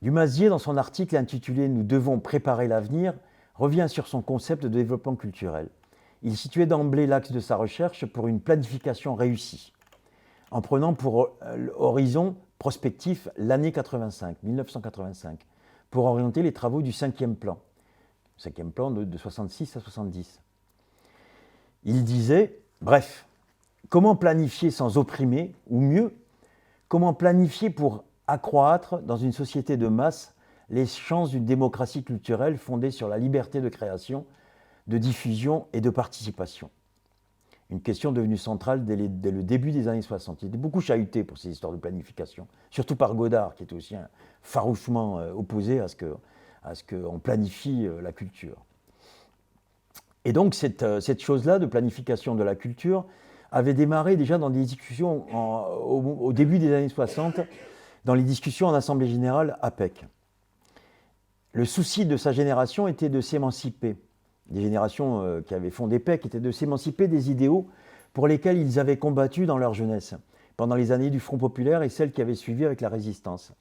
Dumazier, dans son article intitulé « Nous devons préparer l'avenir », revient sur son concept de développement culturel. Il situait d'emblée l'axe de sa recherche pour une planification réussie, en prenant pour horizon prospectif l'année 1985, pour orienter les travaux du cinquième plan de 66 à 70. Il disait, bref, comment planifier sans opprimer, ou mieux, comment planifier pour accroître, dans une société de masse, les chances d'une démocratie culturelle fondée sur la liberté de création, de diffusion et de participation. Une question devenue centrale dès le début des années 60. Il était beaucoup chahuté pour ces histoires de planification, surtout par Godard, qui était aussi farouchement opposé à ce qu'on planifie la culture. Et donc cette chose-là de planification de la culture avait démarré déjà dans des discussions au début des années 60, dans les discussions en Assemblée générale APEC. Le souci de sa génération était de s'émanciper, des générations qui avaient fondé PEC, était de s'émanciper des idéaux pour lesquels ils avaient combattu dans leur jeunesse, pendant les années du Front populaire et celles qui avaient suivi avec la résistance.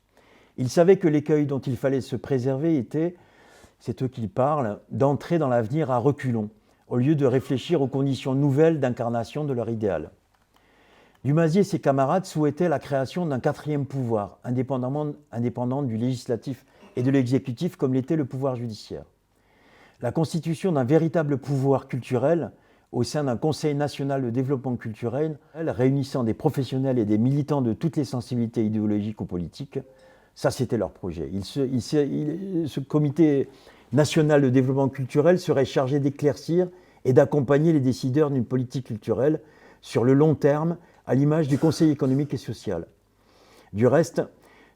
Ils savaient que l'écueil dont il fallait se préserver était, c'est eux qui parlent, d'entrer dans l'avenir à reculons, au lieu de réfléchir aux conditions nouvelles d'incarnation de leur idéal. Dumazier et ses camarades souhaitaient la création d'un quatrième pouvoir, indépendant du législatif et de l'exécutif comme l'était le pouvoir judiciaire. La constitution d'un véritable pouvoir culturel au sein d'un Conseil national de développement culturel réunissant des professionnels et des militants de toutes les sensibilités idéologiques ou politiques, ça c'était leur projet. Ce comité national de développement culturel serait chargé d'éclaircir et d'accompagner les décideurs d'une politique culturelle sur le long terme à l'image du Conseil économique et social. Du reste,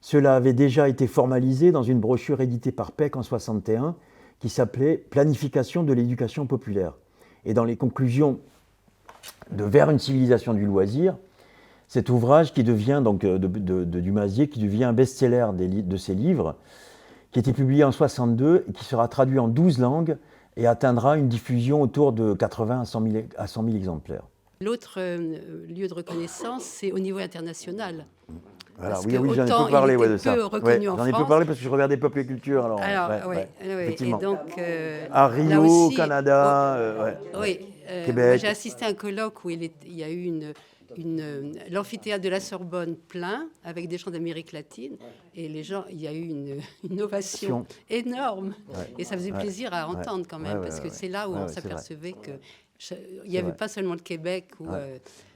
cela avait déjà été formalisé dans une brochure éditée par PEC en 1961 qui s'appelait « Planification de l'éducation populaire ». Et dans les conclusions de « Vers une civilisation du loisir », cet ouvrage qui devient, donc, de Dumazier, qui devient un best-seller de ses livres, qui a été publié en 1962 et qui sera traduit en 12 langues et atteindra une diffusion autour de 80 à 100 000 exemplaires. L'autre lieu de reconnaissance, c'est au niveau international. Voilà, oui, j'en ai peu parlé de ça. J'en ai peu parlé parce que je regardais Peuple et Culture. Effectivement. Et donc, à Rio, aussi, au Canada, Québec. J'ai assisté à un colloque où il y a eu l'amphithéâtre de la Sorbonne plein avec des gens d'Amérique latine et les gens, il y a eu une ovation énorme et ça faisait plaisir à entendre quand même parce que c'est là où on s'apercevait qu'il n'y avait pas seulement le Québec ou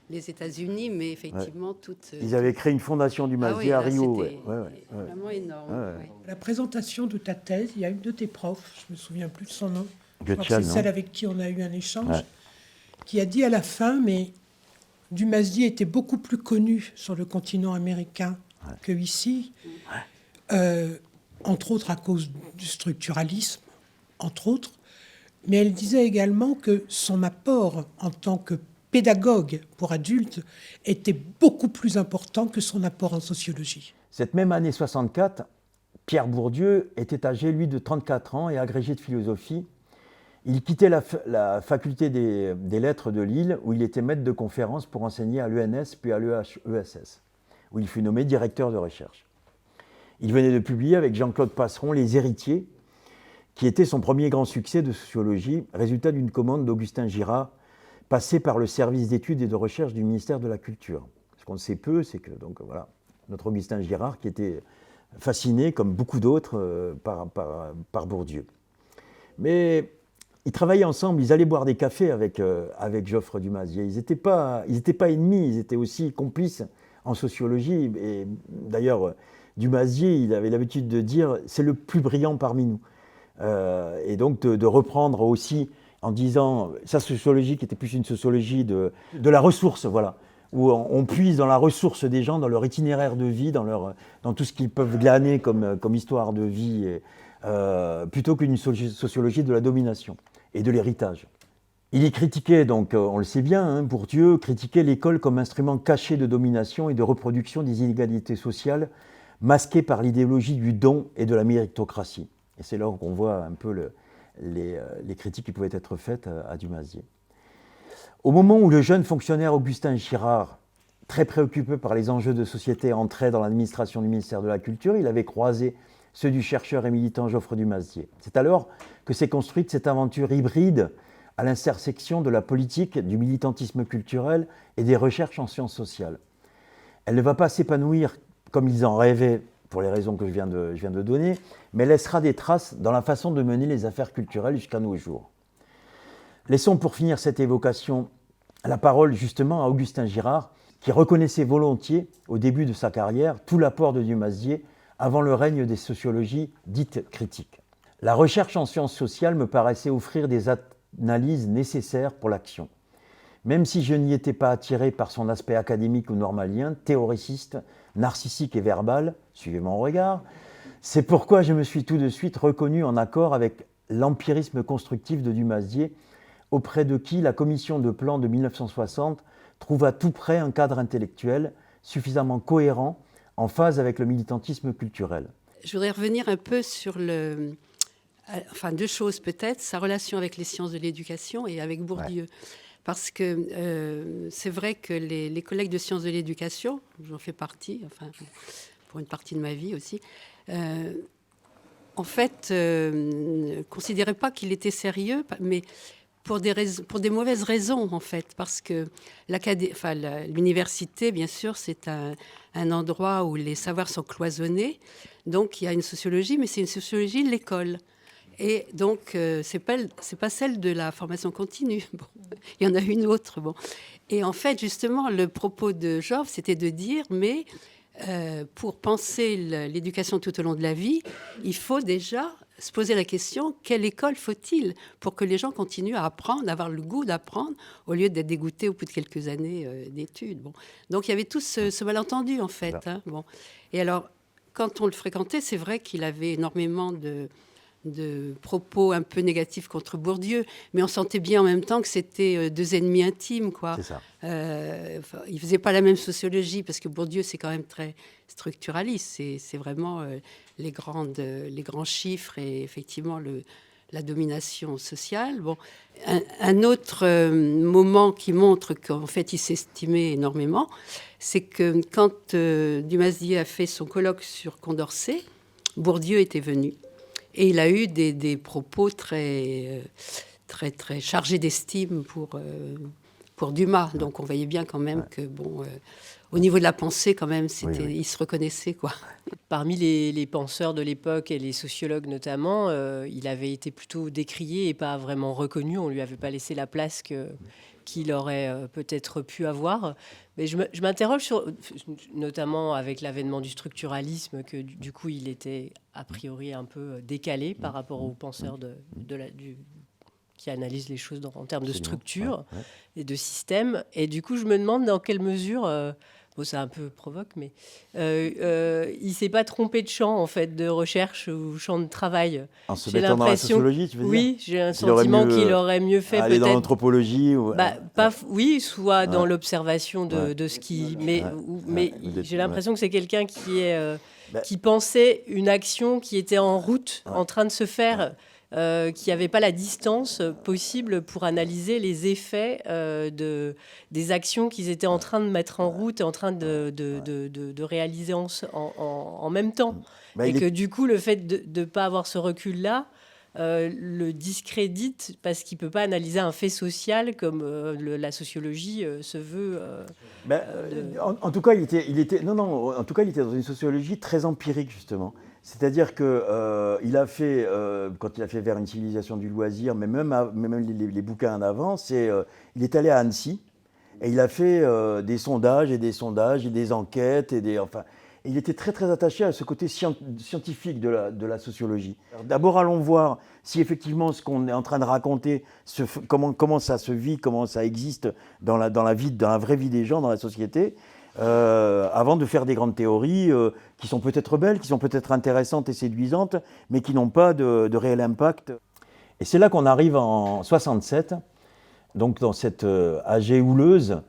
les États-Unis, mais effectivement toutes. Ils avaient créé une fondation Dumazier à Rio. C'était vraiment énorme. La présentation de ta thèse, il y a une de tes profs, je ne me souviens plus de son nom, c'est celle avec qui on a eu un échange, qui a dit à la fin, mais Dumazier était beaucoup plus connu sur le continent américain qu'ici, entre autres à cause du structuralisme, entre autres, mais elle disait également que son apport en tant que pédagogue pour adultes était beaucoup plus important que son apport en sociologie. Cette même année 64, Pierre Bourdieu était âgé, lui, de 34 ans et agrégé de philosophie. Il quittait la faculté des lettres de Lille, où il était maître de conférence pour enseigner à l'ENS puis à l'ESS, où il fut nommé directeur de recherche. Il venait de publier avec Jean-Claude Passeron Les Héritiers, qui était son premier grand succès de sociologie, résultat d'une commande d'Augustin Girard, passé par le service d'études et de recherche du ministère de la Culture. Ce qu'on sait peu, c'est que notre Augustin Girard, qui était fasciné, comme beaucoup d'autres, par Bourdieu. Mais ils travaillaient ensemble, ils allaient boire des cafés avec Geoffre Dumazier. Ils n'étaient pas ennemis, ils étaient aussi complices en sociologie. Et d'ailleurs, Dumazier, il avait l'habitude de dire « c'est le plus brillant parmi nous ». Et donc de reprendre aussi en disant sa sociologie qui était plus une sociologie de la ressource, voilà, où on puise dans la ressource des gens, dans leur itinéraire de vie, dans tout ce qu'ils peuvent glaner comme histoire de vie, plutôt qu'une sociologie de la domination et de l'héritage. Il y critiquait, donc on le sait bien, Bourdieu critiquait l'école comme instrument caché de domination et de reproduction des inégalités sociales, masquées par l'idéologie du don et de la méritocratie. Et c'est là qu'on voit un peu les critiques qui pouvaient être faites à Dumazier. Au moment où le jeune fonctionnaire Augustin Girard, très préoccupé par les enjeux de société, entrait dans l'administration du ministère de la Culture, il avait croisé ceux du chercheur et militant Geoffroy Dumazier. C'est alors que s'est construite cette aventure hybride à l'intersection de la politique, du militantisme culturel et des recherches en sciences sociales. Elle ne va pas s'épanouir comme ils en rêvaient, pour les raisons que je viens de donner, mais laissera des traces dans la façon de mener les affaires culturelles jusqu'à nos jours. Laissons pour finir cette évocation la parole justement à Augustin Girard, qui reconnaissait volontiers, au début de sa carrière, tout l'apport de Dumazier avant le règne des sociologies dites critiques. La recherche en sciences sociales me paraissait offrir des analyses nécessaires pour l'action. Même si je n'y étais pas attiré par son aspect académique ou normalien, théoriciste, narcissique et verbal, suivez mon regard, c'est pourquoi je me suis tout de suite reconnu en accord avec l'empirisme constructif de Dumazier, auprès de qui la commission de plan de 1960 trouva tout près un cadre intellectuel suffisamment cohérent, en phase avec le militantisme culturel. Je voudrais revenir un peu sur deux choses peut-être, sa relation avec les sciences de l'éducation et avec Bourdieu. Ouais. Parce que c'est vrai que les collègues de sciences de l'éducation, j'en fais partie, enfin, pour une partie de ma vie aussi, en fait, ne considéraient pas qu'il était sérieux, mais pour des mauvaises raisons, en fait. Parce que l'université, bien sûr, c'est un endroit où les savoirs sont cloisonnés. Donc, il y a une sociologie, mais c'est une sociologie de l'école. Et donc, c'est pas celle de la formation continue. Bon, il y en a une autre. Bon. Et en fait, justement, le propos de Joffre, c'était de dire, mais pour penser l'éducation tout au long de la vie, il faut déjà se poser la question, quelle école faut-il pour que les gens continuent à apprendre, à avoir le goût d'apprendre, au lieu d'être dégoûtés au bout de quelques années d'études. Bon. Donc, il y avait tout ce malentendu, en fait. Hein, bon. Et alors, quand on le fréquentait, c'est vrai qu'il avait énormément de propos un peu négatifs contre Bourdieu, mais on sentait bien en même temps que c'était deux ennemis intimes, quoi. C'est ça. Il ne faisait pas la même sociologie, parce que Bourdieu, c'est quand même très structuraliste. C'est vraiment les grands chiffres et effectivement la domination sociale. Bon. Un autre moment qui montre qu'en fait, il s'estimait énormément, c'est que quand Dumazier a fait son colloque sur Condorcet, Bourdieu était venu. Et il a eu des propos très chargés d'estime pour Dumas. Donc on voyait bien quand même que, bon, au niveau de la pensée, quand même, il se reconnaissait, quoi. Parmi les penseurs de l'époque et les sociologues notamment, il avait été plutôt décrié et pas vraiment reconnu. On ne lui avait pas laissé la place qu'il aurait peut-être pu avoir. Mais je m'interroge sur, notamment avec l'avènement du structuralisme, que du coup il était a priori un peu décalé par rapport aux penseurs qui analysent les choses en termes de structure et de système. Et du coup je me demande dans quelle mesure... Bon, ça un peu provoque, mais il s'est pas trompé de champ, en fait, de recherche ou champ de travail. En se mettant dans la sociologie, tu veux dire ? Oui, j'ai un sentiment qu'il aurait mieux fait aller peut-être... dans l'anthologie ou... Oui, soit dans l'observation de ce qui... Mais j'ai l'impression que c'est quelqu'un qui pensait une action qui était en route, en train de se faire... qui n'avait pas la distance possible pour analyser les effets des actions qu'ils étaient en train de mettre en route et en train de réaliser en même temps. Et que du coup, le fait de ne pas avoir ce recul-là le discrédite parce qu'il ne peut pas analyser un fait social comme la sociologie se veut. En tout cas, il était dans une sociologie très empirique, justement. C'est-à-dire qu'il a fait, quand il a fait Vers une civilisation du loisir, mais même les bouquins en avant, il est allé à Annecy et il a fait des sondages et des enquêtes et il était très très attaché à ce côté scientifique de la sociologie. Alors, d'abord, allons voir si effectivement ce qu'on est en train de raconter, comment ça se vit, comment ça existe dans la vraie vie des gens, dans la société. Avant de faire des grandes théories qui sont peut-être belles, qui sont peut-être intéressantes et séduisantes, mais qui n'ont pas de réel impact. Et c'est là qu'on arrive en 67, donc dans cette AG houleuse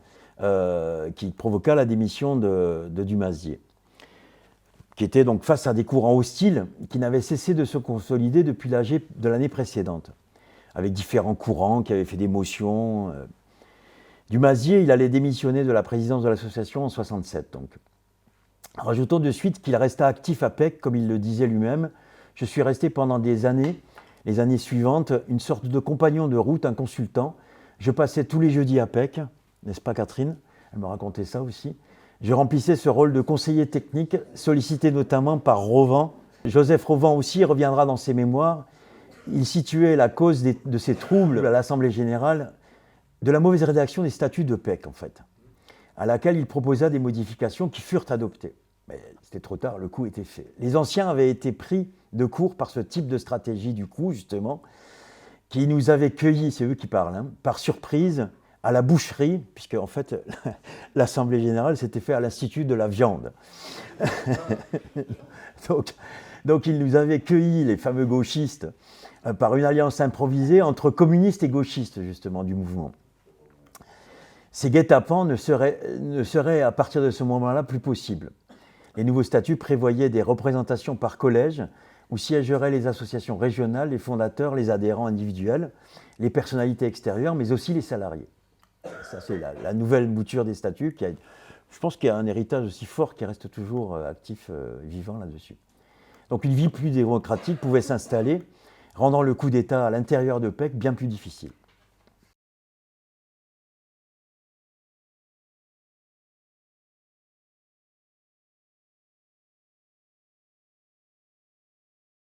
qui provoqua la démission de Dumazier, qui était donc face à des courants hostiles qui n'avaient cessé de se consolider depuis l'AG de l'année précédente, avec différents courants qui avaient fait des motions. Dumazier, il allait démissionner de la présidence de l'association en 67. Donc. Rajoutons de suite qu'il resta actif à Pec, comme il le disait lui-même. Je suis resté pendant des années, les années suivantes, une sorte de compagnon de route, un consultant. Je passais tous les jeudis à Pec, n'est-ce pas Catherine? Elle me racontait ça aussi. Je remplissais ce rôle de conseiller technique, sollicité notamment par Rovan. Joseph Rovan aussi reviendra dans ses mémoires. Il situait la cause de ces troubles à l'Assemblée générale de la mauvaise rédaction des statuts de Pec, en fait, à laquelle il proposa des modifications qui furent adoptées. Mais c'était trop tard, le coup était fait. Les anciens avaient été pris de court par ce type de stratégie du coup, justement, qui nous avait cueillis, c'est eux qui parlent, hein, par surprise, à la boucherie, puisque en fait, l'Assemblée générale s'était fait à l'Institut de la viande. donc, ils nous avaient cueillis, les fameux gauchistes, par une alliance improvisée entre communistes et gauchistes, justement, du mouvement. Ces guet-apens ne seraient à partir de ce moment-là plus possibles. Les nouveaux statuts prévoyaient des représentations par collège où siégeraient les associations régionales, les fondateurs, les adhérents individuels, les personnalités extérieures, mais aussi les salariés. Ça, c'est la nouvelle mouture des statuts je pense qu'il y a un héritage aussi fort qui reste toujours actif, vivant là-dessus. Donc une vie plus démocratique pouvait s'installer, rendant le coup d'État à l'intérieur de Pec bien plus difficile.